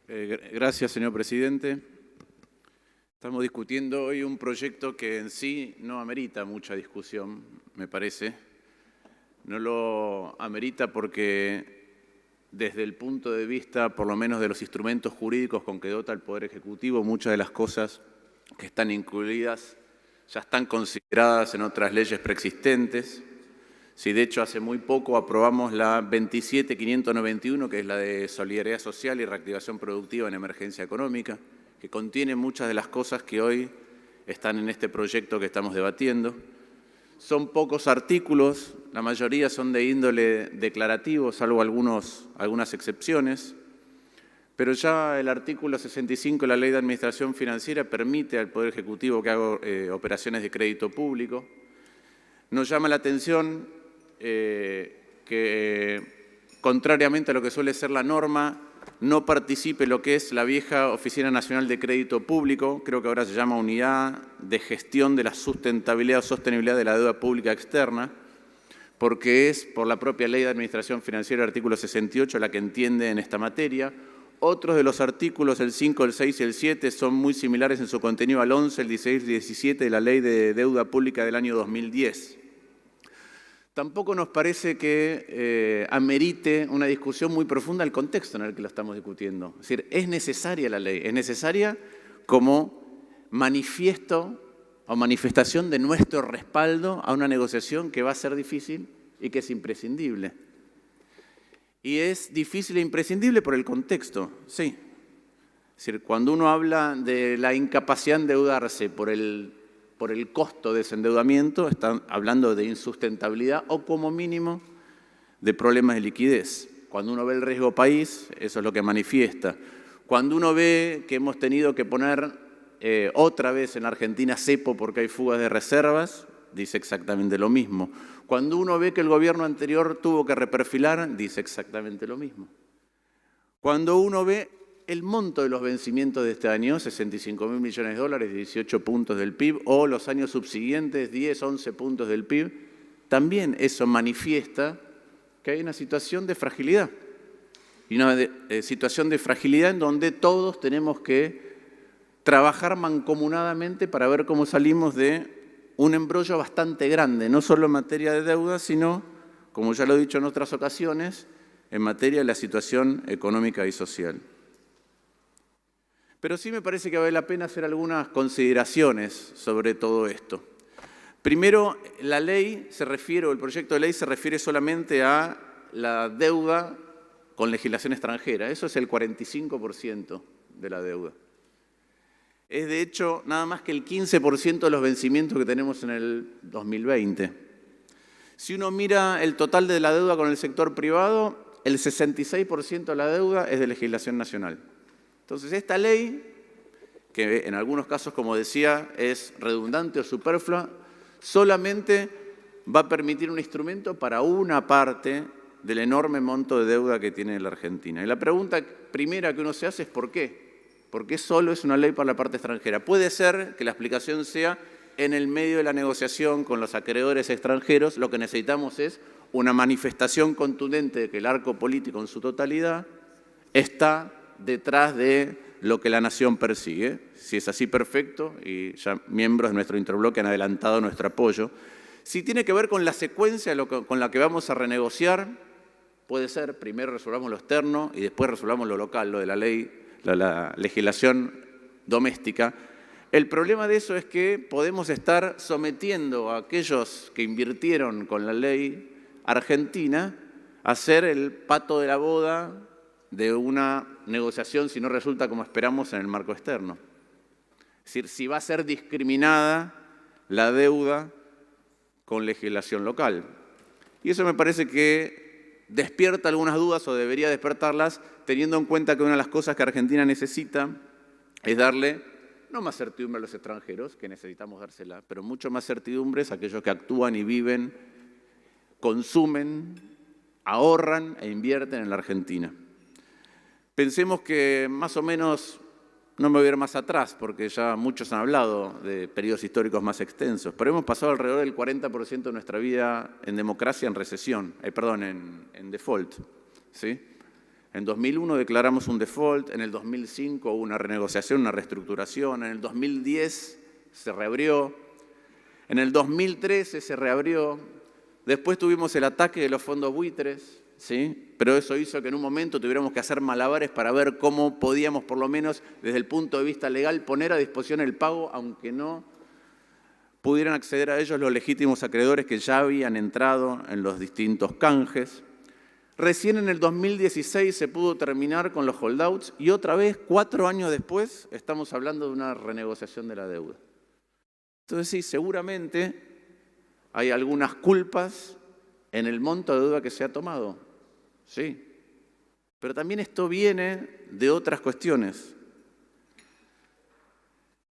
Gracias, señor presidente. Estamos discutiendo hoy un proyecto que en sí no amerita mucha discusión, me parece. No lo amerita porque desde el punto de vista, por lo menos de los instrumentos jurídicos con que dota el Poder Ejecutivo, muchas de las cosas que están incluidas ya están consideradas en otras leyes preexistentes. Sí, de hecho, hace muy poco aprobamos la 27.591, que es la de Solidaridad Social y Reactivación Productiva en Emergencia Económica, que contiene muchas de las cosas que hoy están en este proyecto que estamos debatiendo. Son pocos artículos, la mayoría son de índole declarativo, salvo algunas excepciones, pero ya el artículo 65 de la Ley de Administración Financiera permite al Poder Ejecutivo que haga operaciones de crédito público. Nos llama la atención que, contrariamente a lo que suele ser la norma, no participe lo que es la vieja Oficina Nacional de Crédito Público, creo que ahora se llama Unidad de Gestión de la Sustentabilidad o Sostenibilidad de la Deuda Pública Externa, porque es por la propia Ley de Administración Financiera, artículo 68, la que entiende en esta materia. Otros de los artículos, el 5, el 6 y el 7, son muy similares en su contenido al 11, el 16 y el 17 de la Ley de Deuda Pública del año 2010. Tampoco nos parece que amerite una discusión muy profunda el contexto en el que lo estamos discutiendo. Es decir, es necesaria la ley, es necesaria como manifiesto o manifestación de nuestro respaldo a una negociación que va a ser difícil y que es imprescindible. Y es difícil e imprescindible por el contexto, sí. Es decir, cuando uno habla de la incapacidad de endeudarse por el costo de ese endeudamiento, están hablando de insustentabilidad o, como mínimo, de problemas de liquidez. Cuando uno ve el riesgo país, eso es lo que manifiesta. Cuando uno ve que hemos tenido que poner otra vez en Argentina cepo porque hay fugas de reservas, dice exactamente lo mismo. Cuando uno ve que el gobierno anterior tuvo que reperfilar, dice exactamente lo mismo. Cuando uno ve el monto de los vencimientos de este año, 65.000 millones de dólares, 18 puntos del PIB, o los años subsiguientes, 10, 11 puntos del PIB, también eso manifiesta que hay una situación de fragilidad. Y una situación de fragilidad en donde todos tenemos que trabajar mancomunadamente para ver cómo salimos de un embrollo bastante grande, no solo en materia de deuda, sino, como ya lo he dicho en otras ocasiones, en materia de la situación económica y social. Pero sí me parece que vale la pena hacer algunas consideraciones sobre todo esto. Primero, la ley se refiere, o el proyecto de ley se refiere solamente a la deuda con legislación extranjera. Eso es el 45% de la deuda. Es de hecho nada más que el 15% de los vencimientos que tenemos en el 2020. Si uno mira el total de la deuda con el sector privado, el 66% de la deuda es de legislación nacional. Entonces, esta ley, que en algunos casos, como decía, es redundante o superflua, solamente va a permitir un instrumento para una parte del enorme monto de deuda que tiene la Argentina. Y la pregunta primera que uno se hace es ¿por qué? ¿Por qué solo es una ley para la parte extranjera? Puede ser que la explicación sea en el medio de la negociación con los acreedores extranjeros, lo que necesitamos es una manifestación contundente de que el arco político en su totalidad está detrás de lo que la nación persigue. Si es así, perfecto, y ya miembros de nuestro interbloque han adelantado nuestro apoyo. Si tiene que ver con la secuencia con la que vamos a renegociar, puede ser, primero resolvamos lo externo y después resolvamos lo local, lo de la ley, la legislación doméstica. El problema de eso es que podemos estar sometiendo a aquellos que invirtieron con la ley argentina a ser el pato de la boda de una negociación si no resulta como esperamos en el marco externo. Es decir, si va a ser discriminada la deuda con legislación local. Y eso me parece que despierta algunas dudas o debería despertarlas, teniendo en cuenta que una de las cosas que Argentina necesita es darle, no más certidumbre a los extranjeros, que necesitamos dársela, pero mucho más certidumbres a aquellos que actúan y viven, consumen, ahorran e invierten en la Argentina. Pensemos que más o menos, no me voy a ir más atrás, porque ya muchos han hablado de periodos históricos más extensos, pero hemos pasado alrededor del 40% de nuestra vida en democracia en recesión, en default, ¿sí? En 2001 declaramos un default, en el 2005 hubo una renegociación, una reestructuración, en el 2010 se reabrió, en el 2013 se reabrió, después tuvimos el ataque de los fondos buitres, ¿sí? Pero eso hizo que en un momento tuviéramos que hacer malabares para ver cómo podíamos, por lo menos desde el punto de vista legal, poner a disposición el pago, aunque no pudieran acceder a ellos los legítimos acreedores que ya habían entrado en los distintos canjes. Recién en el 2016 se pudo terminar con los holdouts y otra vez, 4 años después, estamos hablando de una renegociación de la deuda. Entonces sí, seguramente hay algunas culpas en el monto de deuda que se ha tomado, sí. Pero también esto viene de otras cuestiones.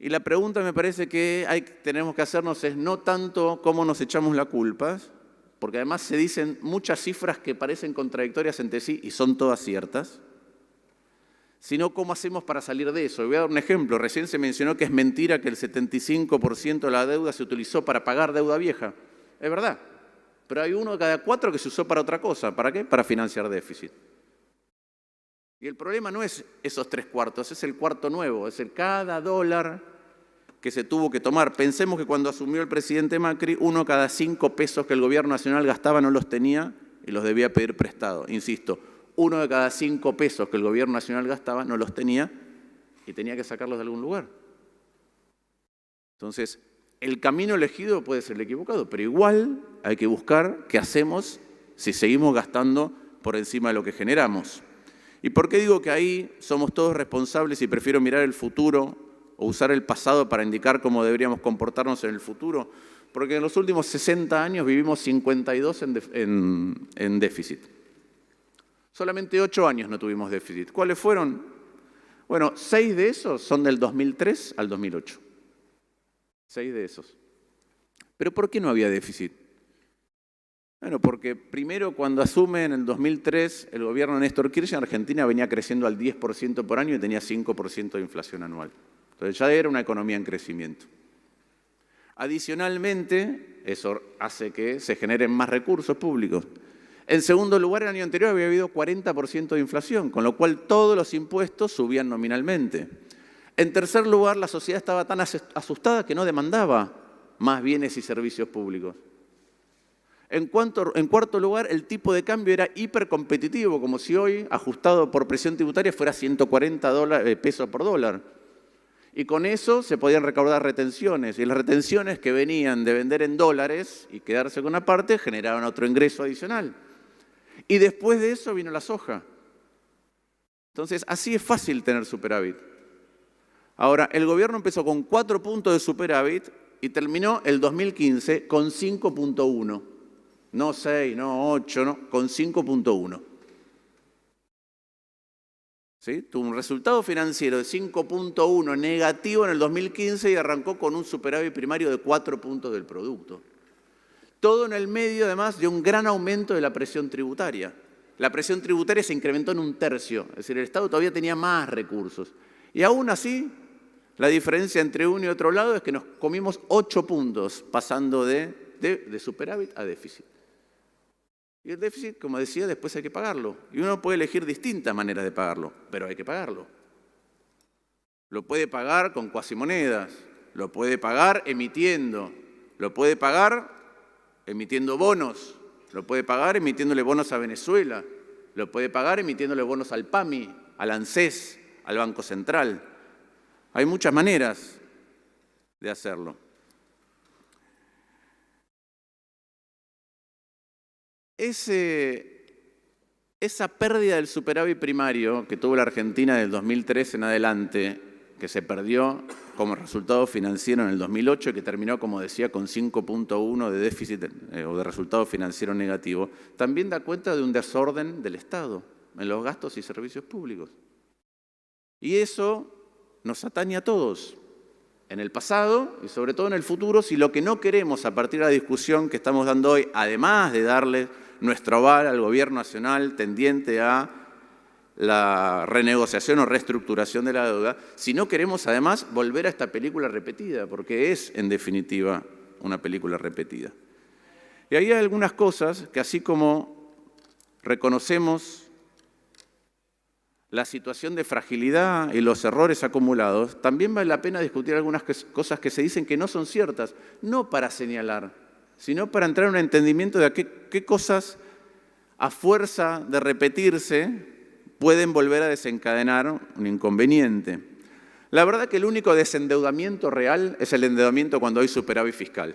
Y la pregunta me parece que tenemos que hacernos es no tanto cómo nos echamos la culpa, porque además se dicen muchas cifras que parecen contradictorias entre sí y son todas ciertas, sino cómo hacemos para salir de eso. Y voy a dar un ejemplo. Recién se mencionó que es mentira que el 75% de la deuda se utilizó para pagar deuda vieja. Es verdad, pero hay 1 de cada 4 que se usó para otra cosa. ¿Para qué? Para financiar déficit. Y el problema no es esos 3/4, es el cuarto nuevo, es el cada dólar que se tuvo que tomar. Pensemos que cuando asumió el presidente Macri, 1 cada 5 pesos que el gobierno nacional gastaba no los tenía y los debía pedir prestado. Insisto, 1 de cada 5 pesos que el gobierno nacional gastaba no los tenía y tenía que sacarlos de algún lugar. Entonces, el camino elegido puede ser el equivocado, pero igual hay que buscar qué hacemos si seguimos gastando por encima de lo que generamos. ¿Y por qué digo que ahí somos todos responsables y prefiero mirar el futuro o usar el pasado para indicar cómo deberíamos comportarnos en el futuro? Porque en los últimos 60 años vivimos 52 en déficit. Solamente 8 años no tuvimos déficit. ¿Cuáles fueron? Bueno, 6 de esos son del 2003 al 2008. 6 de esos. ¿Pero por qué no había déficit? Bueno, porque primero cuando asume en el 2003 el gobierno de Néstor Kirchner, Argentina venía creciendo al 10% por año y tenía 5% de inflación anual. Entonces ya era una economía en crecimiento. Adicionalmente, eso hace que se generen más recursos públicos. En segundo lugar, el año anterior había habido 40% de inflación, con lo cual todos los impuestos subían nominalmente. En tercer lugar, la sociedad estaba tan asustada que no demandaba más bienes y servicios públicos. En cuarto lugar, el tipo de cambio era hipercompetitivo, como si hoy, ajustado por presión tributaria, fuera 140 pesos por dólar. Y con eso se podían recaudar retenciones. Y las retenciones que venían de vender en dólares y quedarse con una parte generaban otro ingreso adicional. Y después de eso vino la soja. Entonces, así es fácil tener superávit. Ahora, el gobierno empezó con 4 puntos de superávit y terminó el 2015 con 5.1. No 6, no 8, no, con 5.1. ¿Sí? Tuvo un resultado financiero de 5.1 negativo en el 2015 y arrancó con un superávit primario de 4 puntos del producto. Todo en el medio, además, de un gran aumento de la presión tributaria. La presión tributaria se incrementó en 1/3, es decir, el Estado todavía tenía más recursos. Y aún así, la diferencia entre uno y otro lado es que nos comimos 8 puntos, pasando de superávit a déficit. Y el déficit, como decía, después hay que pagarlo. Y uno puede elegir distintas maneras de pagarlo, pero hay que pagarlo. Lo puede pagar con cuasimonedas, lo puede pagar emitiendo, lo puede pagar emitiendo bonos, lo puede pagar emitiéndole bonos a Venezuela, lo puede pagar emitiéndole bonos al PAMI, al ANSES, al Banco Central. Hay muchas maneras de hacerlo. Esa pérdida del superávit primario que tuvo la Argentina del 2003 en adelante, que se perdió como resultado financiero en el 2008 y que terminó, como decía, con 5.1 de déficit o de resultado financiero negativo, también da cuenta de un desorden del Estado en los gastos y servicios públicos. Y eso nos atañe a todos, en el pasado y sobre todo en el futuro, si lo que no queremos a partir de la discusión que estamos dando hoy, además de darle nuestro aval al gobierno nacional tendiente a la renegociación o reestructuración de la deuda, si no queremos además volver a esta película repetida, porque es en definitiva una película repetida. Y ahí hay algunas cosas que así como reconocemos la situación de fragilidad y los errores acumulados, también vale la pena discutir algunas cosas que se dicen que no son ciertas, no para señalar, sino para entrar en un entendimiento de qué cosas, a fuerza de repetirse, pueden volver a desencadenar un inconveniente. La verdad que el único desendeudamiento real es el endeudamiento cuando hay superávit fiscal.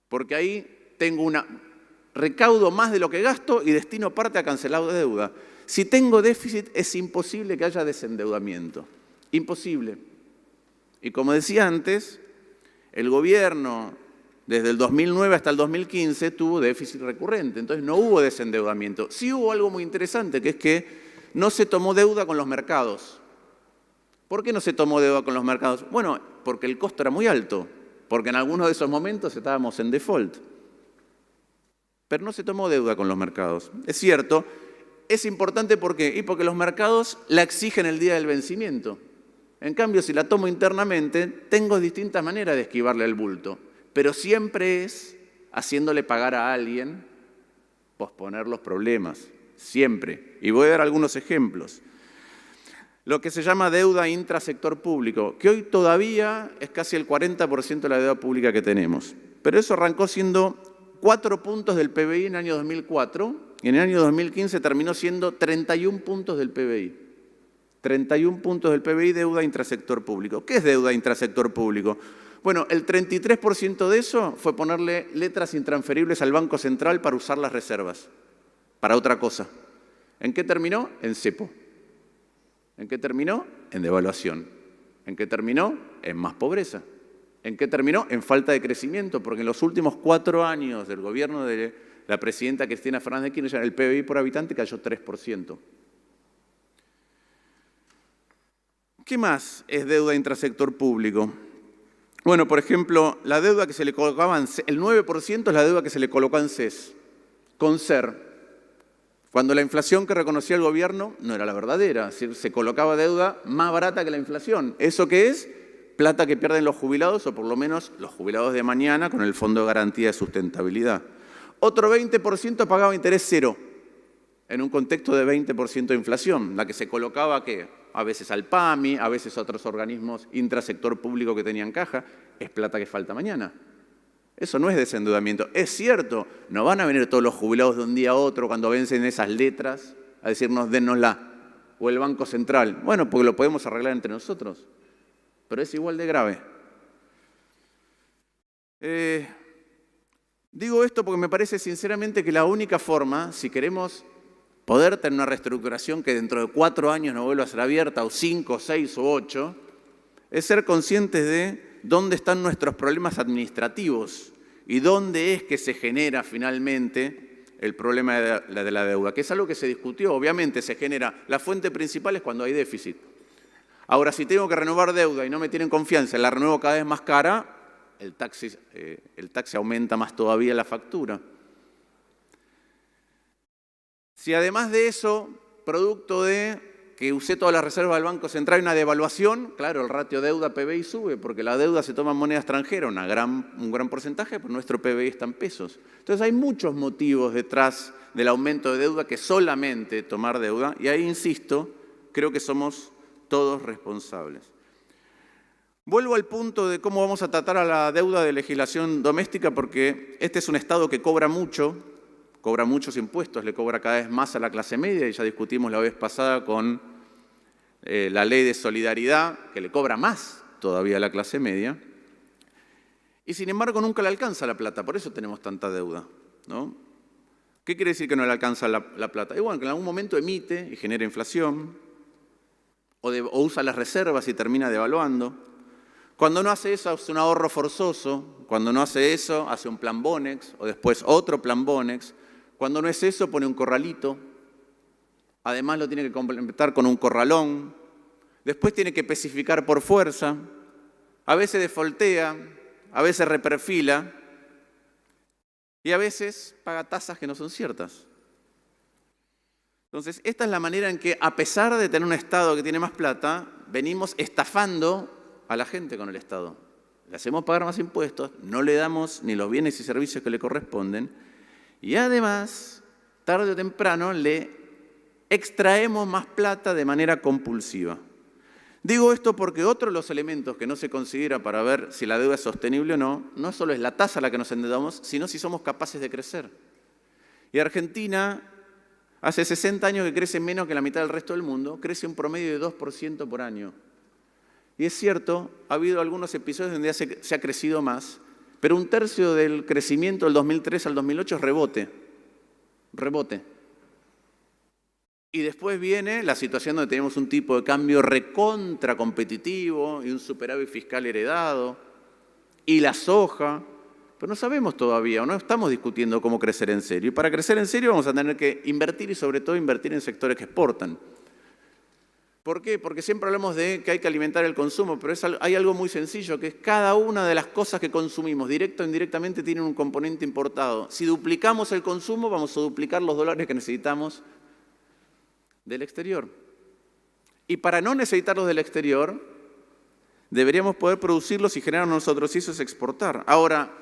Porque ahí tengo recaudo más de lo que gasto y destino parte a cancelar deuda. Si tengo déficit, es imposible que haya desendeudamiento. Imposible. Y como decía antes, el gobierno, desde el 2009 hasta el 2015, tuvo déficit recurrente. Entonces no hubo desendeudamiento. Sí hubo algo muy interesante, que es que no se tomó deuda con los mercados. ¿Por qué no se tomó deuda con los mercados? Bueno, porque el costo era muy alto. Porque en algunos de esos momentos estábamos en default. Pero no se tomó deuda con los mercados. Es cierto. Es importante, ¿por qué? Y porque los mercados la exigen el día del vencimiento. En cambio, si la tomo internamente, tengo distintas maneras de esquivarle el bulto. Pero siempre es haciéndole pagar a alguien, posponer los problemas. Siempre. Y voy a dar algunos ejemplos. Lo que se llama deuda intrasector público, que hoy todavía es casi el 40% de la deuda pública que tenemos. Pero eso arrancó siendo 4 puntos del PBI en el año 2004 y en el año 2015 terminó siendo 31 puntos del PBI. 31 puntos del PBI, deuda intrasector público. ¿Qué es deuda intrasector público? Bueno, el 33% de eso fue ponerle letras intransferibles al Banco Central para usar las reservas, para otra cosa. ¿En qué terminó? En cepo. ¿En qué terminó? En devaluación. ¿En qué terminó? En más pobreza. ¿En qué terminó? En falta de crecimiento, porque en los últimos 4 años del gobierno de la presidenta Cristina Fernández de Kirchner, el PBI por habitante cayó 3%. ¿Qué más es deuda intrasector público? Bueno, por ejemplo, la deuda que se le colocaba el 9% es la deuda que se le colocó en CES, con SER. Cuando la inflación que reconocía el gobierno no era la verdadera, es decir, se colocaba deuda más barata que la inflación. ¿Eso qué es? Plata que pierden los jubilados, o por lo menos los jubilados de mañana, con el Fondo de Garantía de Sustentabilidad. Otro 20% pagaba interés cero, en un contexto de 20% de inflación, la que se colocaba, ¿qué? A veces al PAMI, a veces a otros organismos intrasector público que tenían caja, es plata que falta mañana. Eso no es desendeudamiento. Es cierto, no van a venir todos los jubilados de un día a otro cuando vencen esas letras a decirnos dénnosla, o el Banco Central. Bueno, porque lo podemos arreglar entre nosotros, pero es igual de grave. Digo esto porque me parece sinceramente que la única forma, si queremos poder tener una reestructuración que dentro de 4 años no vuelva a ser abierta, o 5, 6 o 8, es ser conscientes de dónde están nuestros problemas administrativos y dónde es que se genera finalmente el problema de la deuda, que es algo que se discutió. Obviamente se genera, la fuente principal es cuando hay déficit. Ahora, si tengo que renovar deuda y no me tienen confianza, la renuevo cada vez más cara, el taxi aumenta más todavía la factura. Si además de eso, producto de que usé todas las reservas del Banco Central y una devaluación, claro, el ratio deuda-PBI sube, porque la deuda se toma en moneda extranjera, un gran porcentaje, pero nuestro PBI está en pesos. Entonces hay muchos motivos detrás del aumento de deuda que solamente tomar deuda, y ahí insisto, creo que somos todos responsables. Vuelvo al punto de cómo vamos a tratar a la deuda de legislación doméstica, porque este es un Estado que cobra muchos impuestos, le cobra cada vez más a la clase media, y ya discutimos la vez pasada con la ley de solidaridad, que le cobra más todavía a la clase media, y sin embargo nunca le alcanza la plata, por eso tenemos tanta deuda, ¿no? ¿Qué quiere decir que no le alcanza la plata? Y bueno, que en algún momento emite y genera inflación, o usa las reservas y termina devaluando. Cuando no hace eso, hace un ahorro forzoso. Cuando no hace eso, hace un plan Bonex, o después otro plan Bonex. Cuando no es eso, pone un corralito. Además lo tiene que complementar con un corralón. Después tiene que especificar por fuerza. A veces defoltea, a veces reperfila. Y a veces paga tasas que no son ciertas. Entonces, esta es la manera en que, a pesar de tener un Estado que tiene más plata, venimos estafando a la gente con el Estado. Le hacemos pagar más impuestos, no le damos ni los bienes y servicios que le corresponden, y además, tarde o temprano, le extraemos más plata de manera compulsiva. Digo esto porque otro de los elementos que no se considera para ver si la deuda es sostenible o no, no solo es la tasa a la que nos endeudamos, sino si somos capaces de crecer. Y Argentina, hace 60 años que crece menos que la mitad del resto del mundo, crece un promedio de 2% por año. Y es cierto, ha habido algunos episodios donde se ha crecido más, pero un tercio del crecimiento del 2003 al 2008 es rebote. Y después viene la situación donde tenemos un tipo de cambio recontra competitivo y un superávit fiscal heredado y la soja, pero no sabemos todavía, o no estamos discutiendo cómo crecer en serio. Y para crecer en serio vamos a tener que invertir y sobre todo invertir en sectores que exportan. ¿Por qué? Porque siempre hablamos de que hay que alimentar el consumo, pero hay algo muy sencillo, que es cada una de las cosas que consumimos, directo o indirectamente, tienen un componente importado. Si duplicamos el consumo, vamos a duplicar los dólares que necesitamos del exterior. Y para no necesitarlos del exterior, deberíamos poder producirlos y generar nosotros, y eso es exportar. Ahora,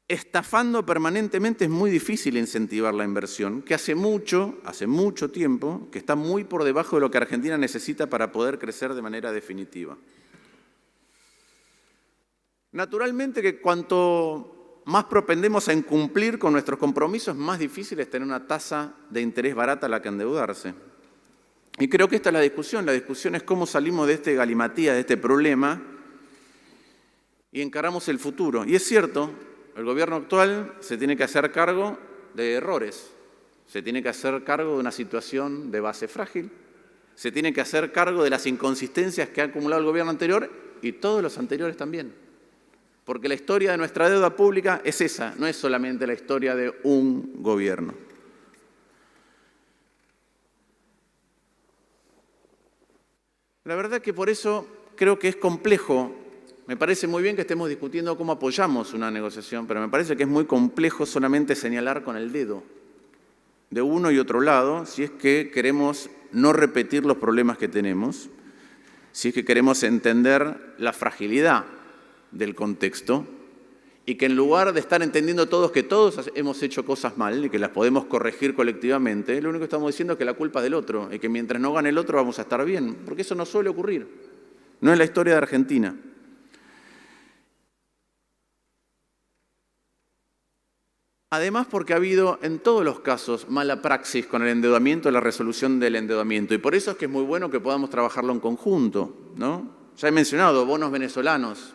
estafando permanentemente es muy difícil incentivar la inversión, que hace mucho tiempo, que está muy por debajo de lo que Argentina necesita para poder crecer de manera definitiva. Naturalmente que cuanto más propendemos a incumplir con nuestros compromisos, más difícil es tener una tasa de interés barata a la que endeudarse. Y creo que esta es la discusión es cómo salimos de este galimatía, de este problema, y encaramos el futuro. Y es cierto, el gobierno actual se tiene que hacer cargo de errores, se tiene que hacer cargo de una situación de base frágil, se tiene que hacer cargo de las inconsistencias que ha acumulado el gobierno anterior y todos los anteriores también. Porque la historia de nuestra deuda pública es esa, no es solamente la historia de un gobierno. La verdad que por eso creo que es complejo. Me parece muy bien que estemos discutiendo cómo apoyamos una negociación, pero me parece que es muy complejo solamente señalar con el dedo de uno y otro lado, si es que queremos no repetir los problemas que tenemos, si es que queremos entender la fragilidad del contexto y que en lugar de estar entendiendo todos que todos hemos hecho cosas mal y que las podemos corregir colectivamente, lo único que estamos diciendo es que la culpa es del otro y que mientras no gane el otro vamos a estar bien, porque eso no suele ocurrir. No es la historia de Argentina. Además, porque ha habido en todos los casos mala praxis con el endeudamiento y la resolución del endeudamiento. Y por eso es que es muy bueno que podamos trabajarlo en conjunto, ¿no? Ya he mencionado bonos venezolanos.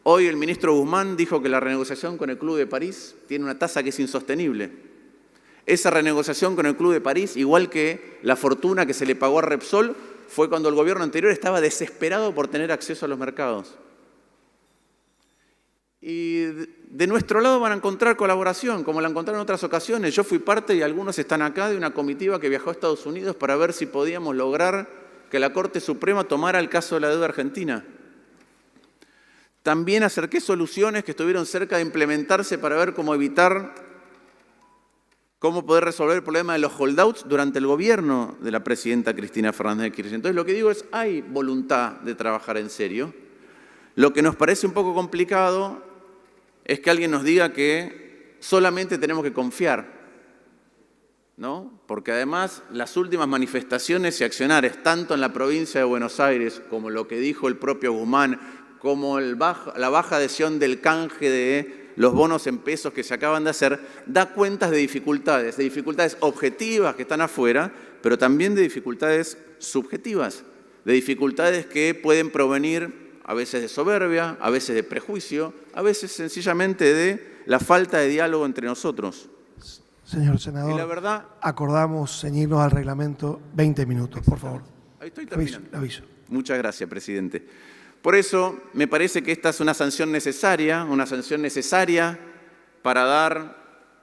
Hoy el ministro Guzmán dijo que la renegociación con el Club de París tiene una tasa que es insostenible. Esa renegociación con el Club de París, igual que la fortuna que se le pagó a Repsol, fue cuando el gobierno anterior estaba desesperado por tener acceso a los mercados. Y de nuestro lado van a encontrar colaboración, como la encontraron en otras ocasiones. Yo fui parte, y algunos están acá, de una comitiva que viajó a Estados Unidos para ver si podíamos lograr que la Corte Suprema tomara el caso de la deuda argentina. También acerqué soluciones que estuvieron cerca de implementarse para ver cómo poder resolver el problema de los holdouts durante el gobierno de la presidenta Cristina Fernández de Kirchner. Entonces lo que digo es, hay voluntad de trabajar en serio. Lo que nos parece un poco complicado es que alguien nos diga que solamente tenemos que confiar, ¿no? Porque además las últimas manifestaciones y accionares, tanto en la provincia de Buenos Aires como lo que dijo el propio Guzmán, como la baja adhesión del canje de los bonos en pesos que se acaban de hacer, da cuentas de dificultades objetivas que están afuera, pero también de dificultades subjetivas, de dificultades que pueden provenir a veces de soberbia, a veces de prejuicio, a veces sencillamente de la falta de diálogo entre nosotros. Señor senador, y la verdad, acordamos ceñirnos al reglamento 20 minutos, por favor. Ahí estoy terminando. Le aviso. Muchas gracias, presidente. Por eso me parece que esta es una sanción necesaria para dar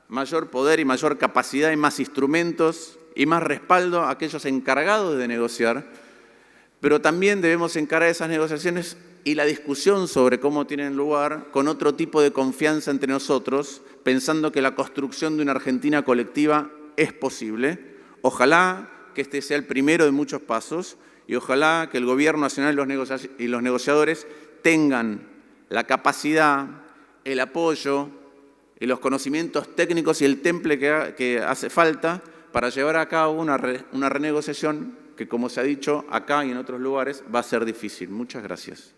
mayor poder y mayor capacidad y más instrumentos y más respaldo a aquellos encargados de negociar, pero también debemos encarar esas negociaciones y la discusión sobre cómo tienen lugar con otro tipo de confianza entre nosotros, pensando que la construcción de una Argentina colectiva es posible. Ojalá que este sea el primero de muchos pasos y ojalá que el Gobierno Nacional y los negociadores tengan la capacidad, el apoyo y los conocimientos técnicos y el temple que hace falta para llevar a cabo una renegociación que, como se ha dicho acá y en otros lugares, va a ser difícil. Muchas gracias.